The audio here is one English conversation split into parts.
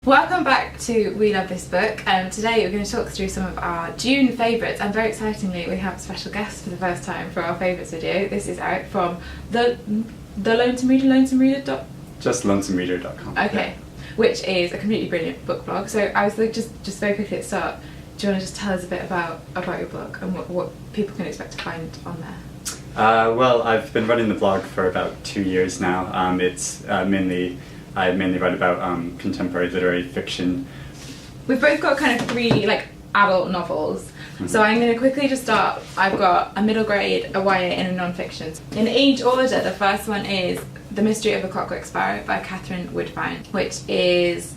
Welcome back to We Love This Book. Today we're going to talk through some of our June favourites, and very excitingly we have a special guest for the first time for our favourites video. This is Eric from the Lonesome Reader. Just lonesomereader.com. Okay, yeah. Which is a completely brilliant book blog. So I was like, just very quickly at the start, do you want to just tell us a bit about your blog and what people can expect to find on there? Well, I've been running the blog for about 2 years now. I mainly write about contemporary literary fiction. We've both got kind of three adult novels. Mm-hmm. So I'm going to quickly just start. I've got a middle grade, a YA and a non-fiction. In age order, the first one is The Mystery of the Clockwork Sparrow by Katherine Woodfine, which is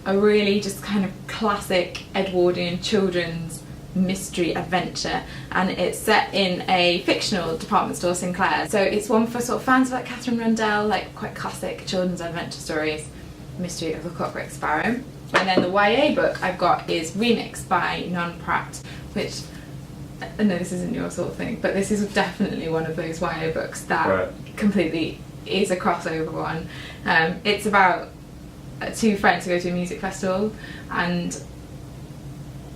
a really just kind of classic Edwardian children's mystery adventure, and it's set in a fictional department store, Sinclair. So it's one for sort of fans of Catherine Rundell, quite classic children's adventure stories. Mystery of the Clockwork Sparrow. And then the YA book I've got is Remix by Pratt, which I know this isn't your sort of thing, but this is definitely one of those YA books that completely is a crossover one. It's about two friends who go to a music festival, and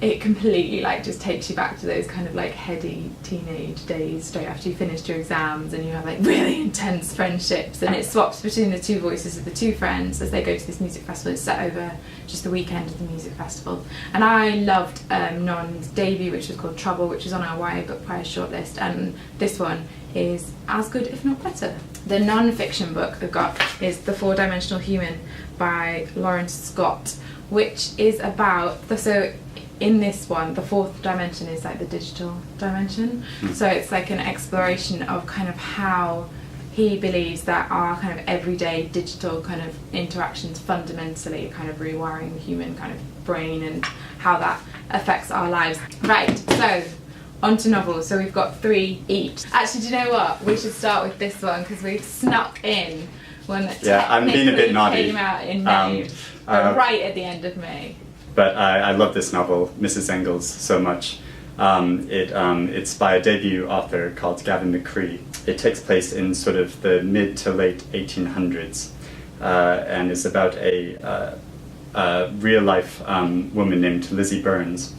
it completely just takes you back to those kind of heady teenage days straight after you finished your exams, and you have really intense friendships, and it swaps between the two voices of the two friends as they go to this music festival. It's set over just the weekend of the music festival, and I loved Non's debut, which was called Trouble, which is on our YA book prize shortlist, and this one is as good if not better. The non-fiction book we've got is The Four-Dimensional Human by Laurence, which is about in this one, the fourth dimension is the digital dimension. So it's an exploration of kind of how he believes that our kind of everyday digital kind of interactions fundamentally kind of rewiring the human kind of brain and how that affects our lives. Right, so on to novels. So we've got 3 each. Actually, do you know what? We should start with this one because we've snuck in one that I'm being a bit naughty. Came out in May, but right at the end of May. But I love this novel, Mrs. Engels, so much. It's by a debut author called Gavin McCrea. It takes place in sort of the mid to late 1800s, and is about a real-life woman named Lizzie Burns,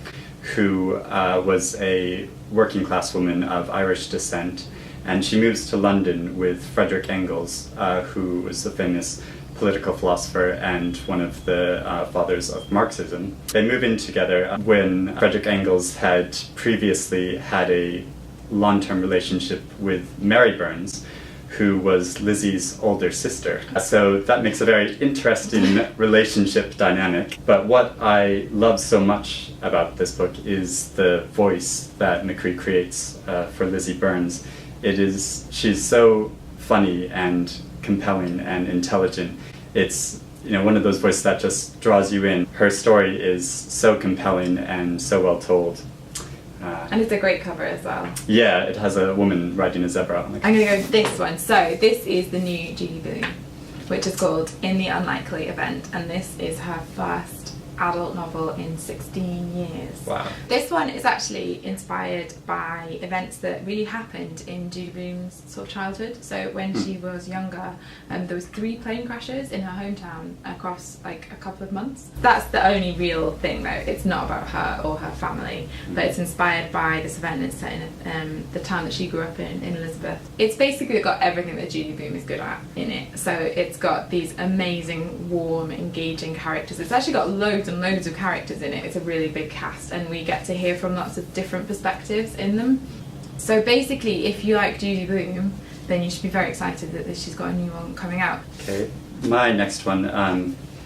who was a working-class woman of Irish descent, and she moves to London with Frederick Engels, who was a famous political philosopher and one of the fathers of Marxism. They move in together when Frederick Engels had previously had a long-term relationship with Mary Burns, who was Lizzie's older sister. So that makes a very interesting relationship dynamic. But what I love so much about this book is the voice that McCrea creates for Lizzie Burns. She's so funny and compelling and intelligent. It's one of those voices that just draws you in. Her story is so compelling and so well told. And it's a great cover as well. Yeah, it has a woman riding a zebra on the cover. I'm going to go with this one. So this is the new Judy Blume, which is called In the Unlikely Event, and this is her first adult novel in 16 years. Wow. This one is actually inspired by events that really happened in Judy Blume's sort of childhood. So when she was younger, there was 3 plane crashes in her hometown across a couple of months. That's the only real thing though. It's not about her or her family, but it's inspired by this event that's set in the town that she grew up in Elizabeth. It's basically got everything that Judy Blume is good at in it. So it's got these amazing, warm, engaging characters. It's actually got loads and loads of characters in it. It's a really big cast, and we get to hear from lots of different perspectives in them. So basically, if you like Judy Blume, then you should be very excited that she's got a new one coming out. Okay, my next one,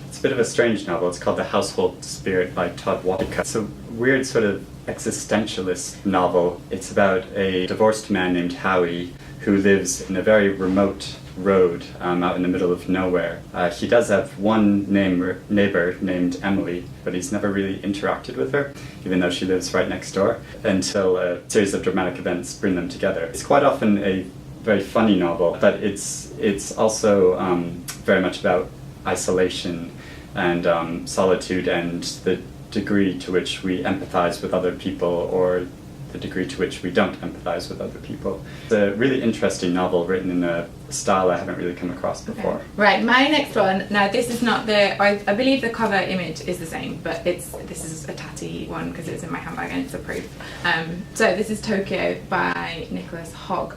it's a bit of a strange novel. It's called The Household Spirit by Wodicka. It's a weird sort of existentialist novel. It's about a divorced man named Howie who lives in a very remote road out in the middle of nowhere. He does have one neighbor named Emily, but he's never really interacted with her, even though she lives right next door, until a series of dramatic events bring them together. It's quite often a very funny novel, but it's also very much about isolation and solitude and the degree to which we empathize with other people or the degree to which we don't empathize with other people. It's a really interesting novel written in a style I haven't really come across before. Okay. Right, my next one, now this is not I believe the cover image is the same, but this is a tatty one because it's in my handbag and it's a proof. So this is Tokyo by Nicholas Hogg,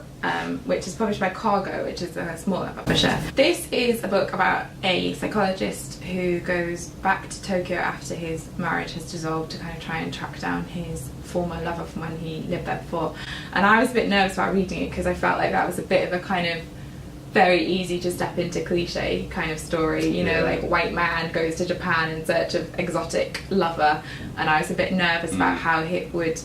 which is published by Cargo, which is a smaller publisher. This is a book about a psychologist who goes back to Tokyo after his marriage has dissolved to kind of try and track down his former lover from when he lived there before. And I was a bit nervous about reading it because I felt like that was a bit of a kind of very easy to step into cliche kind of story, you know, like white man goes to Japan in search of exotic lover, and I was a bit nervous about how it would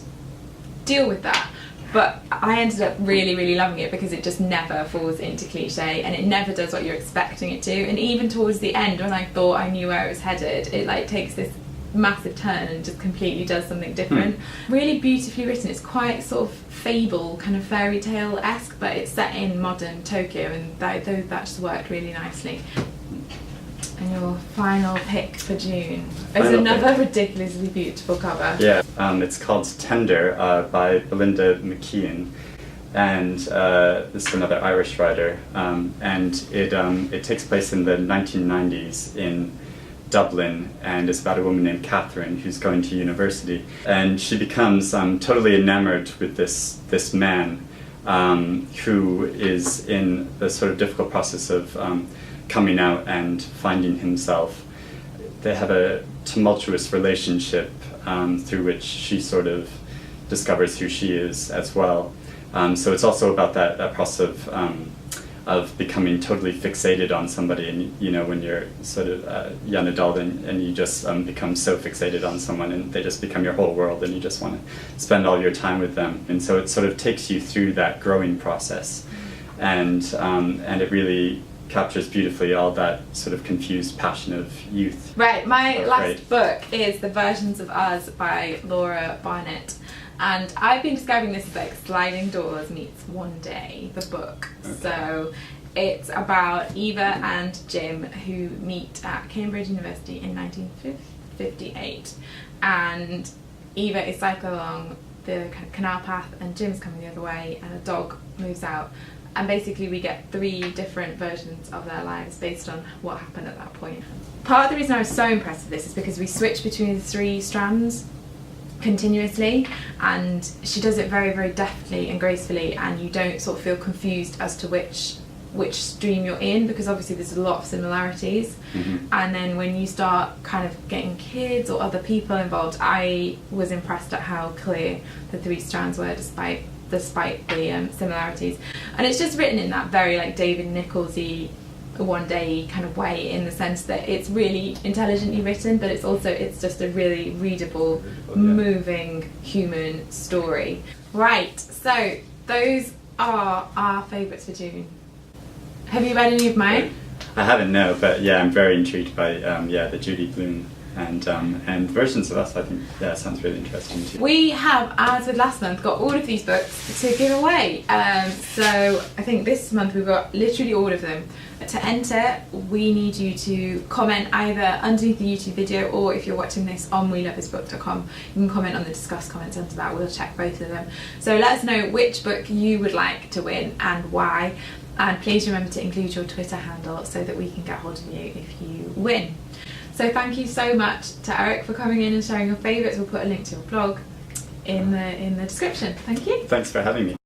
deal with that. But I ended up really, really loving it because it just never falls into cliche and it never does what you're expecting it to. And even towards the end, when I thought I knew where it was headed, it like takes this massive turn and just completely does something different. Really beautifully written. It's quite sort of fable, kind of fairy tale-esque, but it's set in modern Tokyo, and that just worked really nicely. And your final pick for June is another ridiculously beautiful cover. Yeah, it's called Tender by Belinda McKeon, and this is another Irish writer, and it takes place in the 1990s in Dublin, and it's about a woman named Katherine who's going to university, and she becomes totally enamored with this man who is in the sort of difficult process of coming out and finding himself. They have a tumultuous relationship through which she sort of discovers who she is as well. So it's also about that process of becoming totally fixated on somebody, and you know, when you're sort of a young adult and you just become so fixated on someone and they just become your whole world and you just want to spend all your time with them, and so it sort of takes you through that growing process, and it really captures beautifully all that sort of confused passion of youth. Right, my last book is The Versions of Us by Laura Barnett. And I've been describing this as like Sliding Doors meets One Day, the book. Okay. So it's about Eva and Jim who meet at Cambridge University in 1958. And Eva is cycling along the kind of canal path and Jim's coming the other way and a dog moves out. And basically we get 3 different versions of their lives based on what happened at that point. Part of the reason I was so impressed with this is because we switch between the 3 strands continuously, and she does it very, very deftly and gracefully, and you don't sort of feel confused as to which stream you're in, because obviously there's a lot of similarities. And then when you start kind of getting kids or other people involved, I was impressed at how clear the 3 strands were despite the similarities. And it's just written in that very like David Nicholsy One Day kind of way, in the sense that it's really intelligently written, but it's just a really readable, moving human story. Right, so those are our favourites for June. Have you read any of mine? I haven't, no, but yeah, I'm very intrigued by the Judy Blume and Versions of Us. I think sounds really interesting too. We have, as with last month, got all of these books to give away. So I think this month we've got literally all of them. To enter, we need you to comment either underneath the YouTube video, or if you're watching this on welovethisbook.com, you can comment on the discuss comments under that. We'll check both of them. So let us know which book you would like to win and why. And please remember to include your Twitter handle so that we can get hold of you if you win. So thank you so much to Eric for coming in and sharing your favourites. We'll put a link to your blog in the description. Thank you. Thanks for having me.